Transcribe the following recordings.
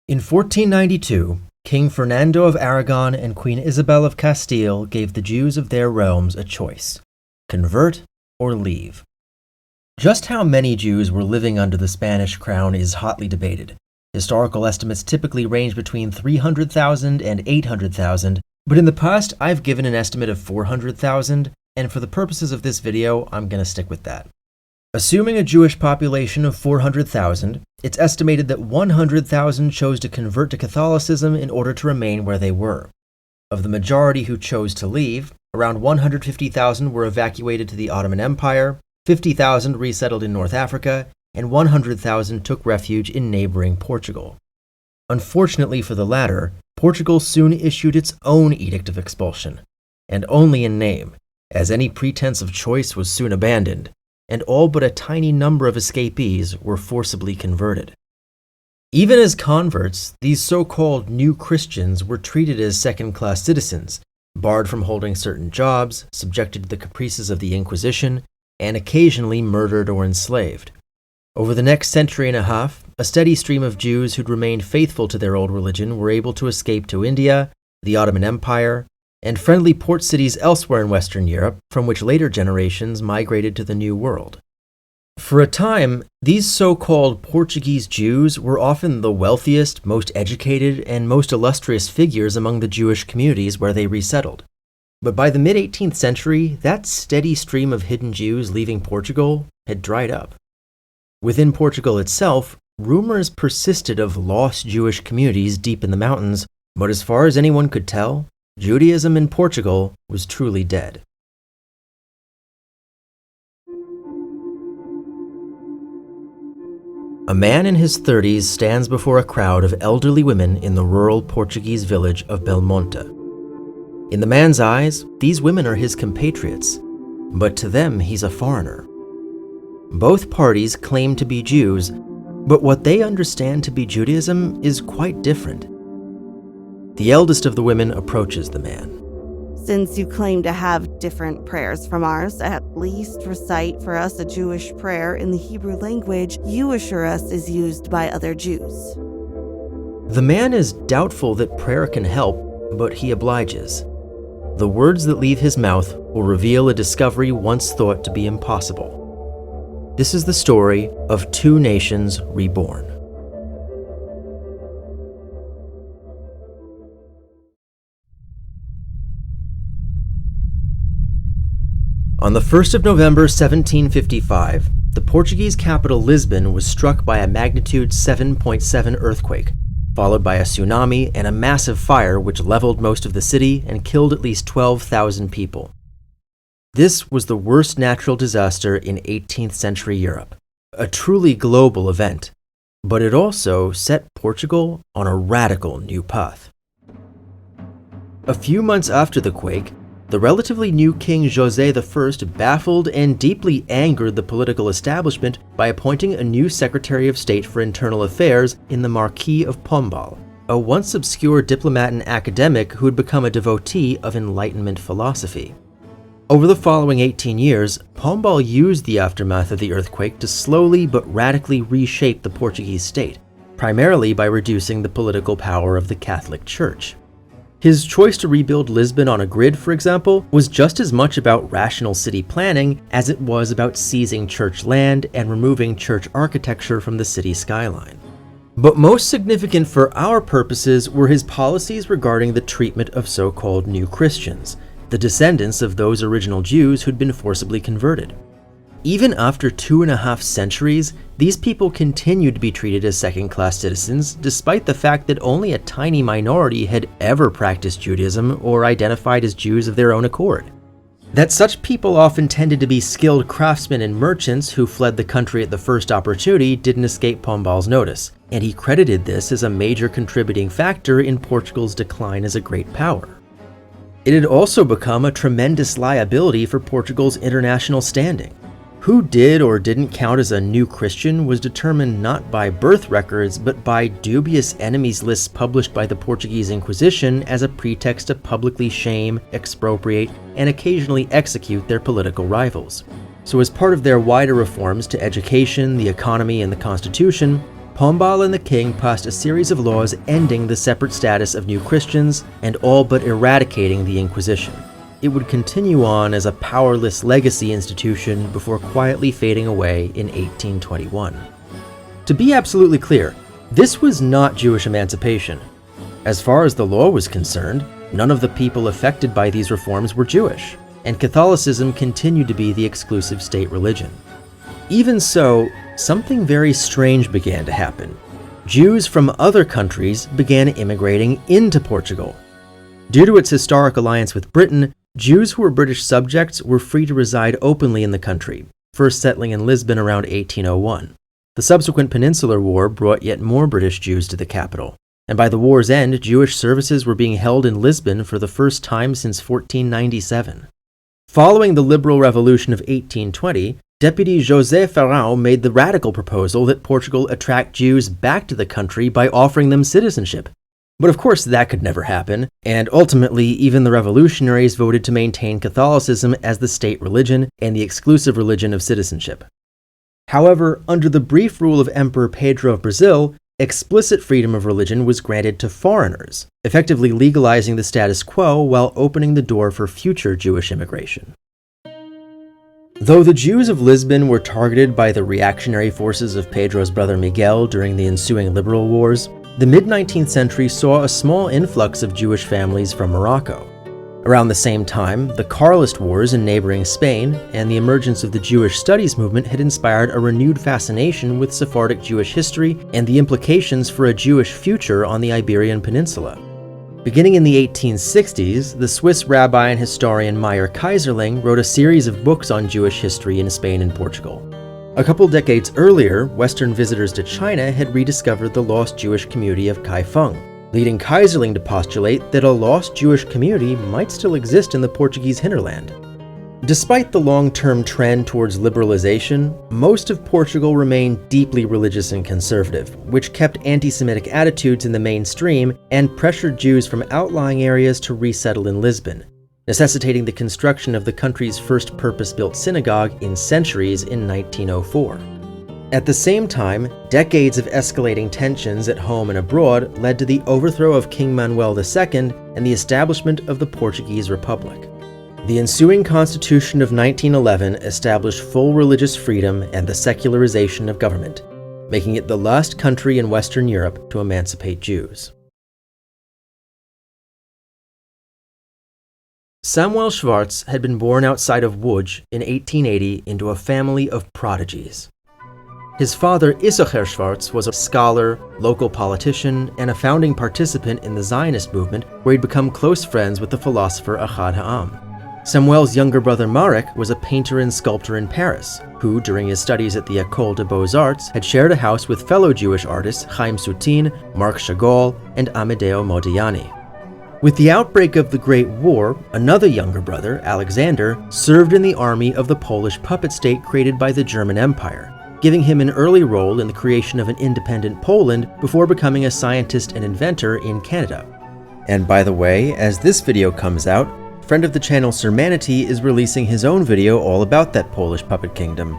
In 1492, King Fernando of Aragon and Queen Isabel of Castile gave the Jews of their realms a choice: convert or leave. Just how many Jews were living under the Spanish crown is hotly debated. Historical estimates typically range between 300,000 and 800,000, but in the past I've given an estimate of 400,000, and for the purposes of this video, I'm going to stick with that. Assuming a Jewish population of 400,000, it's estimated that 100,000 chose to convert to Catholicism in order to remain where they were. Of the majority who chose to leave, around 150,000 were evacuated to the Ottoman Empire, 50,000 resettled in North Africa, and 100,000 took refuge in neighboring Portugal. Unfortunately for the latter, Portugal soon issued its own edict of expulsion, and only in name, as any pretense of choice was soon abandoned, and all but a tiny number of escapees were forcibly converted. Even as converts, these so-called new Christians were treated as second-class citizens, barred from holding certain jobs, subjected to the caprices of the Inquisition, and occasionally murdered or enslaved. Over the next century and a half, a steady stream of Jews who'd remained faithful to their old religion were able to escape to India, the Ottoman Empire, and friendly port cities elsewhere in Western Europe, from which later generations migrated to the New World. For a time, these so-called Portuguese Jews were often the wealthiest, most educated, and most illustrious figures among the Jewish communities where they resettled. But by the mid-18th century, that steady stream of hidden Jews leaving Portugal had dried up. Within Portugal itself, rumors persisted of lost Jewish communities deep in the mountains, but as far as anyone could tell, Judaism in Portugal was truly dead. A man in his 30s stands before a crowd of elderly women in the rural Portuguese village of Belmonte. In the man's eyes, these women are his compatriots, but to them he's a foreigner. Both parties claim to be Jews, but what they understand to be Judaism is quite different. The eldest of the women approaches the man. Since you claim to have different prayers from ours, at least recite for us a Jewish prayer in the Hebrew language you assure us is used by other Jews. The man is doubtful that prayer can help, but he obliges. The words that leave his mouth will reveal a discovery once thought to be impossible. This is the story of two nations reborn. On the 1st of November 1755, the Portuguese capital Lisbon was struck by a magnitude 7.7 earthquake, followed by a tsunami and a massive fire which leveled most of the city and killed at least 12,000 people. This was the worst natural disaster in 18th century Europe, a truly global event, but it also set Portugal on a radical new path. A few months after the quake, the relatively new King José I baffled and deeply angered the political establishment by appointing a new Secretary of State for Internal Affairs in the Marquis of Pombal, a once obscure diplomat and academic who had become a devotee of Enlightenment philosophy. Over the following 18 years, Pombal used the aftermath of the earthquake to slowly but radically reshape the Portuguese state, primarily by reducing the political power of the Catholic Church. His choice to rebuild Lisbon on a grid, for example, was just as much about rational city planning as it was about seizing church land and removing church architecture from the city skyline. But most significant for our purposes were his policies regarding the treatment of so-called new Christians, the descendants of those original Jews who'd been forcibly converted. Even after 2.5 centuries, these people continued to be treated as second-class citizens, despite the fact that only a tiny minority had ever practiced Judaism or identified as Jews of their own accord. That such people often tended to be skilled craftsmen and merchants who fled the country at the first opportunity didn't escape Pombal's notice, and he credited this as a major contributing factor in Portugal's decline as a great power. It had also become a tremendous liability for Portugal's international standing. Who did or didn't count as a new Christian was determined not by birth records, but by dubious enemies lists published by the Portuguese Inquisition as a pretext to publicly shame, expropriate, and occasionally execute their political rivals. So as part of their wider reforms to education, the economy, and the constitution, Pombal and the king passed a series of laws ending the separate status of New Christians and all but eradicating the Inquisition. It would continue on as a powerless legacy institution before quietly fading away in 1821. To be absolutely clear, this was not Jewish emancipation. As far as the law was concerned, none of the people affected by these reforms were Jewish, and Catholicism continued to be the exclusive state religion. Even so, something very strange began to happen. Jews from other countries began immigrating into Portugal. Due to its historic alliance with Britain, Jews who were British subjects were free to reside openly in the country, first settling in Lisbon around 1801. The subsequent Peninsular War brought yet more British Jews to the capital, and by the war's end, Jewish services were being held in Lisbon for the first time since 1497. Following the Liberal Revolution of 1820, Deputy José Ferrão made the radical proposal that Portugal attract Jews back to the country by offering them citizenship. But of course that could never happen, and ultimately even the revolutionaries voted to maintain Catholicism as the state religion and the exclusive religion of citizenship. However, under the brief rule of Emperor Pedro of Brazil, explicit freedom of religion was granted to foreigners, effectively legalizing the status quo while opening the door for future Jewish immigration. Though the Jews of Lisbon were targeted by the reactionary forces of Pedro's brother Miguel during the ensuing liberal wars, the mid-19th century saw a small influx of Jewish families from Morocco. Around the same time, the Carlist Wars in neighboring Spain and the emergence of the Jewish studies movement had inspired a renewed fascination with Sephardic Jewish history and the implications for a Jewish future on the Iberian Peninsula. Beginning in the 1860s, the Swiss rabbi and historian Meyer Kaiserling wrote a series of books on Jewish history in Spain and Portugal. A couple decades earlier, Western visitors to China had rediscovered the lost Jewish community of Kaifeng, leading Kaiserling to postulate that a lost Jewish community might still exist in the Portuguese hinterland. Despite the long-term trend towards liberalization, most of Portugal remained deeply religious and conservative, which kept anti-Semitic attitudes in the mainstream and pressured Jews from outlying areas to resettle in Lisbon, necessitating the construction of the country's first purpose-built synagogue in centuries in 1904. At the same time, decades of escalating tensions at home and abroad led to the overthrow of King Manuel II and the establishment of the Portuguese Republic. The ensuing Constitution of 1911 established full religious freedom and the secularization of government, making it the last country in Western Europe to emancipate Jews. Samuel Schwartz had been born outside of Łódź in 1880 into a family of prodigies. His father, Issachar Schwartz, was a scholar, local politician, and a founding participant in the Zionist movement where he'd become close friends with the philosopher Ahad Ha'am. Samuel's younger brother Marek was a painter and sculptor in Paris, who, during his studies at the École des Beaux-Arts, had shared a house with fellow Jewish artists Chaim Soutine, Marc Chagall, and Amedeo Modigliani. With the outbreak of the Great War, another younger brother, Alexander, served in the army of the Polish puppet state created by the German Empire, giving him an early role in the creation of an independent Poland before becoming a scientist and inventor in Canada. And by the way, as this video comes out, friend of the channel Sermanity is releasing his own video all about that Polish puppet kingdom.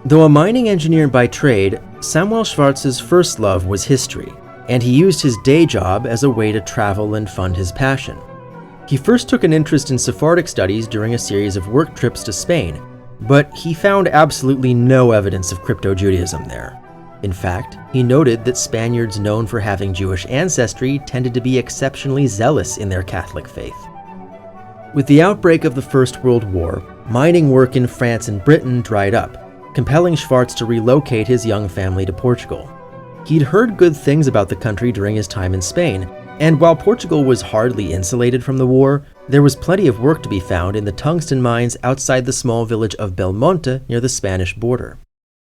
Though a mining engineer by trade, Samuel Schwartz's first love was history, and he used his day job as a way to travel and fund his passion. He first took an interest in Sephardic studies during a series of work trips to Spain, but he found absolutely no evidence of crypto-Judaism there. In fact, he noted that Spaniards known for having Jewish ancestry tended to be exceptionally zealous in their Catholic faith. With the outbreak of the First World War, mining work in France and Britain dried up, compelling Schwartz to relocate his young family to Portugal. He'd heard good things about the country during his time in Spain, and while Portugal was hardly insulated from the war, there was plenty of work to be found in the tungsten mines outside the small village of Belmonte near the Spanish border.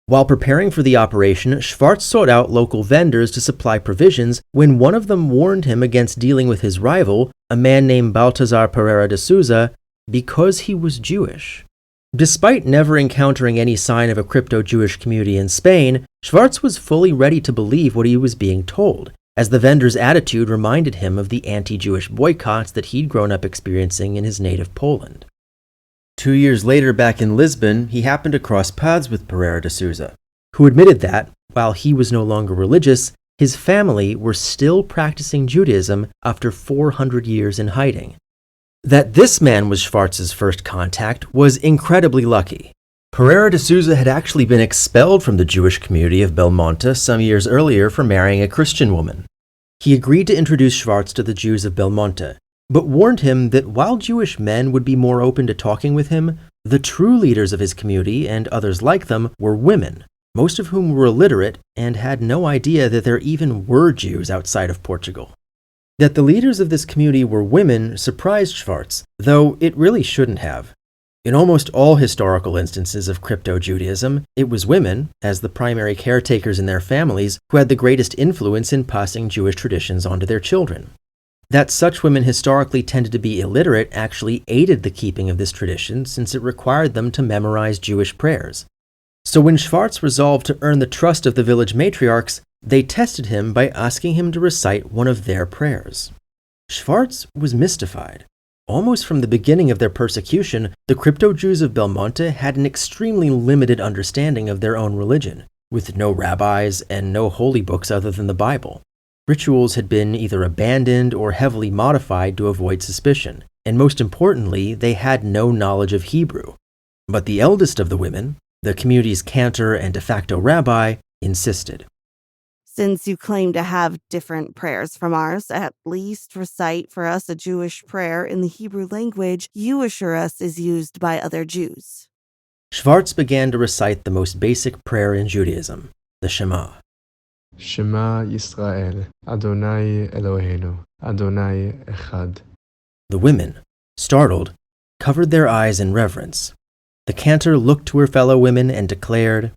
While preparing for the operation, Schwartz sought out local vendors to supply provisions when one of them warned him against dealing with his rival, a man named Baltazar Pereira de Souza, because he was Jewish. Despite never encountering any sign of a crypto-Jewish community in Spain, Schwartz was fully ready to believe what he was being told, as the vendor's attitude reminded him of the anti-Jewish boycotts that he'd grown up experiencing in his native Poland. 2 years later, back in Lisbon, he happened to cross paths with Pereira de Souza, who admitted that, while he was no longer religious, his family were still practicing Judaism after 400 years in hiding. That this man was Schwartz's first contact was incredibly lucky. Pereira de Souza had actually been expelled from the Jewish community of Belmonte some years earlier for marrying a Christian woman. He agreed to introduce Schwartz to the Jews of Belmonte, but warned him that while Jewish men would be more open to talking with him, the true leaders of his community and others like them were women, most of whom were illiterate and had no idea that there even were Jews outside of Portugal. That the leaders of this community were women surprised Schwartz, though it really shouldn't have. In almost all historical instances of crypto-Judaism, it was women, as the primary caretakers in their families, who had the greatest influence in passing Jewish traditions onto their children. That such women historically tended to be illiterate actually aided the keeping of this tradition, since it required them to memorize Jewish prayers. So when Schwartz resolved to earn the trust of the village matriarchs, they tested him by asking him to recite one of their prayers. Schwartz was mystified. Almost from the beginning of their persecution, the crypto-Jews of Belmonte had an extremely limited understanding of their own religion, with no rabbis and no holy books other than the Bible. Rituals had been either abandoned or heavily modified to avoid suspicion, and most importantly, they had no knowledge of Hebrew. But the eldest of the women, the community's cantor and de facto rabbi, insisted. Since you claim to have different prayers from ours, at least recite for us a Jewish prayer in the Hebrew language you assure us is used by other Jews. Schwartz began to recite the most basic prayer in Judaism, the Shema. Shema Yisrael, Adonai Eloheinu, Adonai Echad. The women, startled, covered their eyes in reverence. The cantor looked to her fellow women and declared,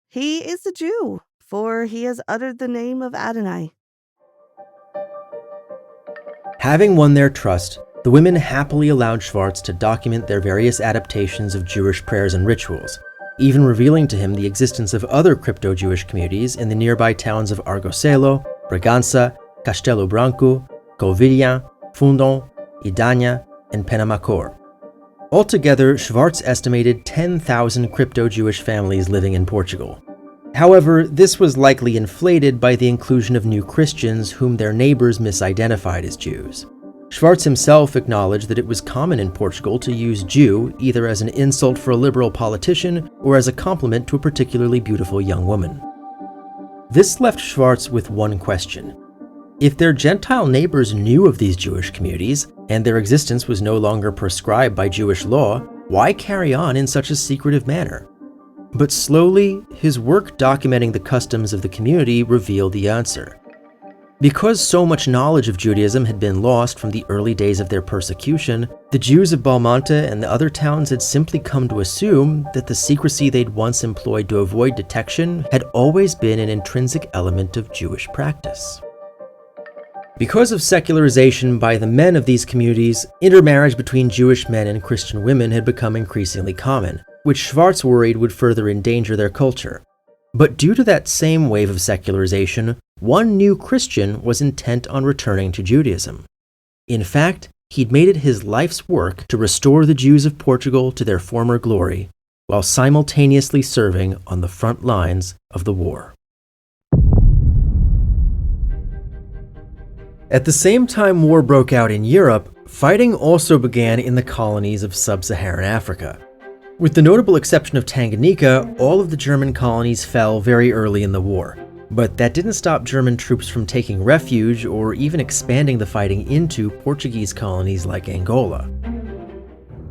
He is a Jew, for he has uttered the name of Adonai. Having won their trust, the women happily allowed Schwartz to document their various adaptations of Jewish prayers and rituals, even revealing to him the existence of other crypto-Jewish communities in the nearby towns of Argocelo, Bragança, Castelo Branco, Covilhã, Fundão, Idanha, and Penamacor. Altogether, Schwartz estimated 10,000 crypto-Jewish families living in Portugal. However, this was likely inflated by the inclusion of new Christians whom their neighbors misidentified as Jews. Schwartz himself acknowledged that it was common in Portugal to use Jew either as an insult for a liberal politician or as a compliment to a particularly beautiful young woman. This left Schwartz with one question. If their Gentile neighbors knew of these Jewish communities, and their existence was no longer prescribed by Jewish law, why carry on in such a secretive manner? But slowly, his work documenting the customs of the community revealed the answer. Because so much knowledge of Judaism had been lost from the early days of their persecution, the Jews of Belmonte and the other towns had simply come to assume that the secrecy they'd once employed to avoid detection had always been an intrinsic element of Jewish practice. Because of secularization by the men of these communities, intermarriage between Jewish men and Christian women had become increasingly common, which Schwartz worried would further endanger their culture. But due to that same wave of secularization, one new Christian was intent on returning to Judaism. In fact, he'd made it his life's work to restore the Jews of Portugal to their former glory, while simultaneously serving on the front lines of the war. At the same time war broke out in Europe, fighting also began in the colonies of sub-Saharan Africa. With the notable exception of Tanganyika, all of the German colonies fell very early in the war. But that didn't stop German troops from taking refuge or even expanding the fighting into Portuguese colonies like Angola.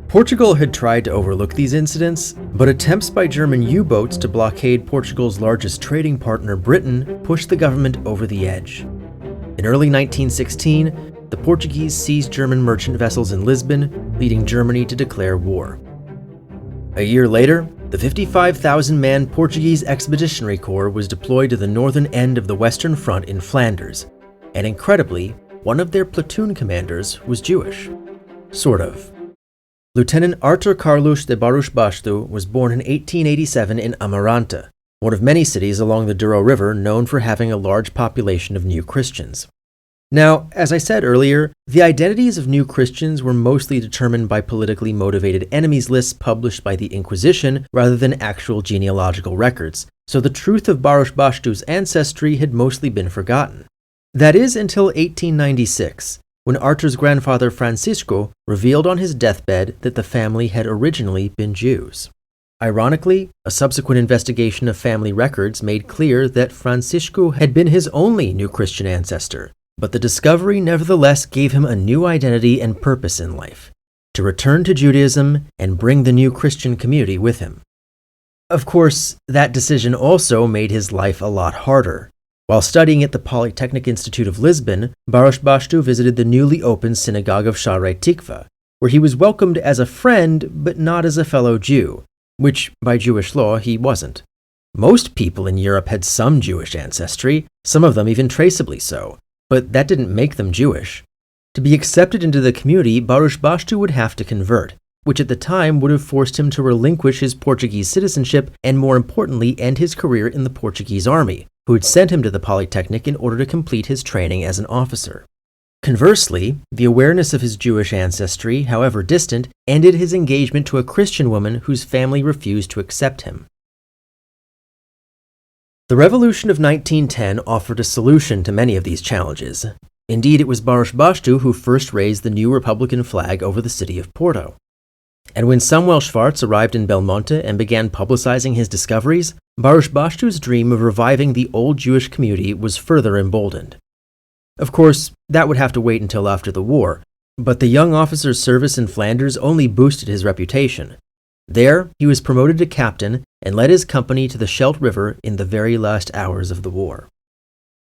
Portugal had tried to overlook these incidents, but attempts by German U-boats to blockade Portugal's largest trading partner, Britain, pushed the government over the edge. In early 1916, the Portuguese seized German merchant vessels in Lisbon, leading Germany to declare war. A year later, the 55,000-man Portuguese Expeditionary Corps was deployed to the northern end of the Western Front in Flanders, and incredibly, one of their platoon commanders was Jewish. Sort of. Lieutenant Artur Carlos de Barros Basto was born in 1887 in Amaranta, one of many cities along the Douro River known for having a large population of new Christians. Now, as I said earlier, the identities of New Christians were mostly determined by politically motivated enemies lists published by the Inquisition rather than actual genealogical records, so the truth of Baruch Bashtu's ancestry had mostly been forgotten. That is until 1896, when Artur's grandfather Francisco revealed on his deathbed that the family had originally been Jews. Ironically, a subsequent investigation of family records made clear that Francisco had been his only New Christian ancestor, but the discovery nevertheless gave him a new identity and purpose in life: to return to Judaism and bring the new Christian community with him. Of course, that decision also made his life a lot harder. While studying at the Polytechnic Institute of Lisbon, Baruch Bashtu visited the newly opened synagogue of Shaarei Tikva, where he was welcomed as a friend but not as a fellow Jew, which by Jewish law he wasn't. Most people in Europe had some Jewish ancestry, some of them even traceably so, but that didn't make them Jewish. To be accepted into the community, Baruch Bashtu would have to convert, which at the time would have forced him to relinquish his Portuguese citizenship and, more importantly, end his career in the Portuguese army, who had sent him to the Polytechnic in order to complete his training as an officer. Conversely, the awareness of his Jewish ancestry, however distant, ended his engagement to a Christian woman whose family refused to accept him. The Revolution of 1910 offered a solution to many of these challenges. Indeed, it was Baruch Bashtu who first raised the new Republican flag over the city of Porto. And when Samuel Schwartz arrived in Belmonte and began publicizing his discoveries, Baruch Bashtu's dream of reviving the old Jewish community was further emboldened. Of course, that would have to wait until after the war, but the young officer's service in Flanders only boosted his reputation. There, he was promoted to captain and led his company to the Scheldt River in the very last hours of the war.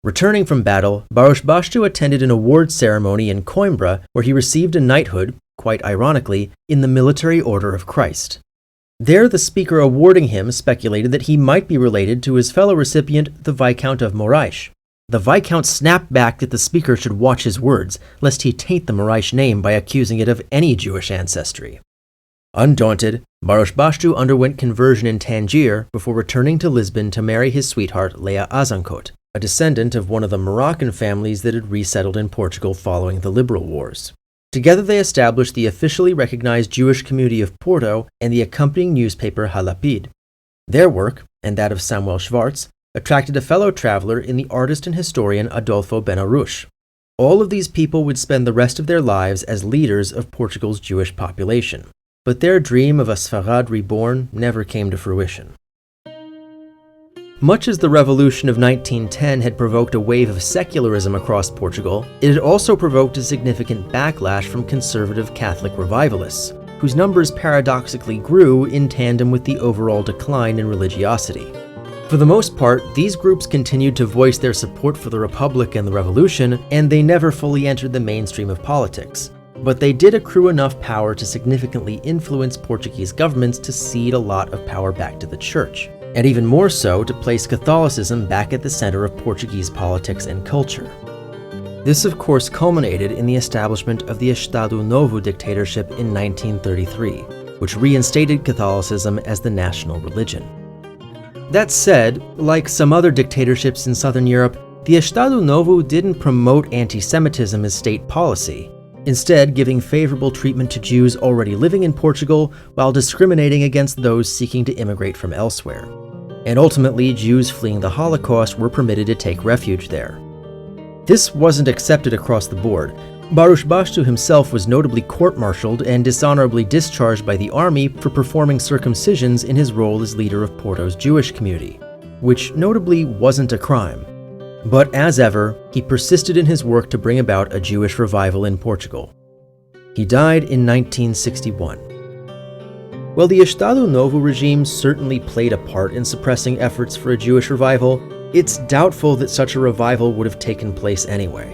Returning from battle, Baruch Bashtu attended an awards ceremony in Coimbra where he received a knighthood, quite ironically, in the Military Order of Christ. There, the speaker awarding him speculated that he might be related to his fellow recipient, the Viscount of Moraes. The Viscount snapped back that the speaker should watch his words, lest he taint the Moraes name by accusing it of any Jewish ancestry. Undaunted, Baruch Bashtu underwent conversion in Tangier before returning to Lisbon to marry his sweetheart Leah Azincourt, a descendant of one of the Moroccan families that had resettled in Portugal following the Liberal Wars. Together they established the officially recognized Jewish community of Porto and the accompanying newspaper Halapid. Their work, and that of Samuel Schwartz, attracted a fellow traveler in the artist and historian Adolfo Benarouche. All of these people would spend the rest of their lives as leaders of Portugal's Jewish population, but their dream of a Sfarad reborn never came to fruition. Much as the Revolution of 1910 had provoked a wave of secularism across Portugal, it had also provoked a significant backlash from conservative Catholic revivalists, whose numbers paradoxically grew in tandem with the overall decline in religiosity. For the most part, these groups continued to voice their support for the Republic and the Revolution, and they never fully entered the mainstream of politics. But they did accrue enough power to significantly influence Portuguese governments to cede a lot of power back to the Church, and even more so to place Catholicism back at the center of Portuguese politics and culture. This of course culminated in the establishment of the Estado Novo dictatorship in 1933, which reinstated Catholicism as the national religion. That said, like some other dictatorships in southern Europe, the Estado Novo didn't promote anti-Semitism as state policy, instead giving favorable treatment to Jews already living in Portugal while discriminating against those seeking to immigrate from elsewhere. And ultimately, Jews fleeing the Holocaust were permitted to take refuge there. This wasn't accepted across the board. Baruch Bashtu himself was notably court-martialed and dishonorably discharged by the army for performing circumcisions in his role as leader of Porto's Jewish community, which notably wasn't a crime. But as ever, he persisted in his work to bring about a Jewish revival in Portugal. He died in 1961. While the Estado Novo regime certainly played a part in suppressing efforts for a Jewish revival, it's doubtful that such a revival would have taken place anyway.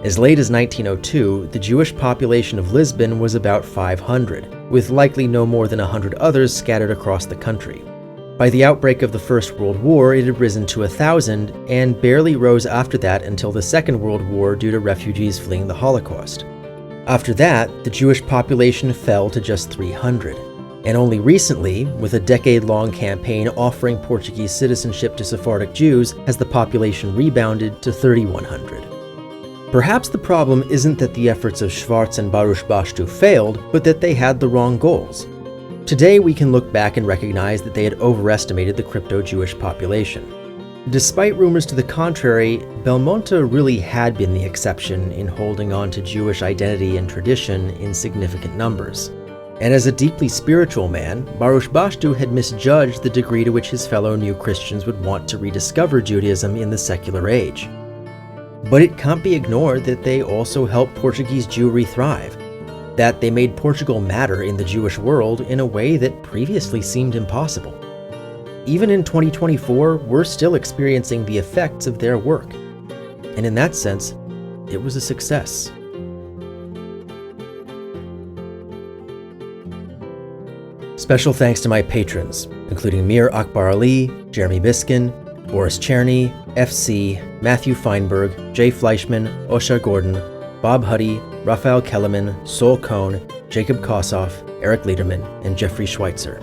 As late as 1902, the Jewish population of Lisbon was about 500, with likely no more than 100 others scattered across the country. By the outbreak of the First World War, it had risen to 1,000, and barely rose after that until the Second World War due to refugees fleeing the Holocaust. After that, the Jewish population fell to just 300. And only recently, with a decade-long campaign offering Portuguese citizenship to Sephardic Jews, has the population rebounded to 3,100. Perhaps the problem isn't that the efforts of Schwartz and Baruch Bashtu failed, but that they had the wrong goals. Today, we can look back and recognize that they had overestimated the crypto-Jewish population. Despite rumors to the contrary, Belmonte really had been the exception in holding on to Jewish identity and tradition in significant numbers. And as a deeply spiritual man, Baruch Bashtu had misjudged the degree to which his fellow New Christians would want to rediscover Judaism in the secular age. But it can't be ignored that they also helped Portuguese Jewry thrive, that they made Portugal matter in the Jewish world in a way that previously seemed impossible. Even in 2024, we're still experiencing the effects of their work. And in that sense, it was a success. Special thanks to my patrons, including Mir Akbar Ali, Jeremy Biskin, Boris Cherny, FC, Matthew Feinberg, Jay Fleischman, Osha Gordon, Bob Huddy, Raphael Kellerman, Sol Cohn, Jacob Kossoff, Eric Lederman, and Jeffrey Schweitzer.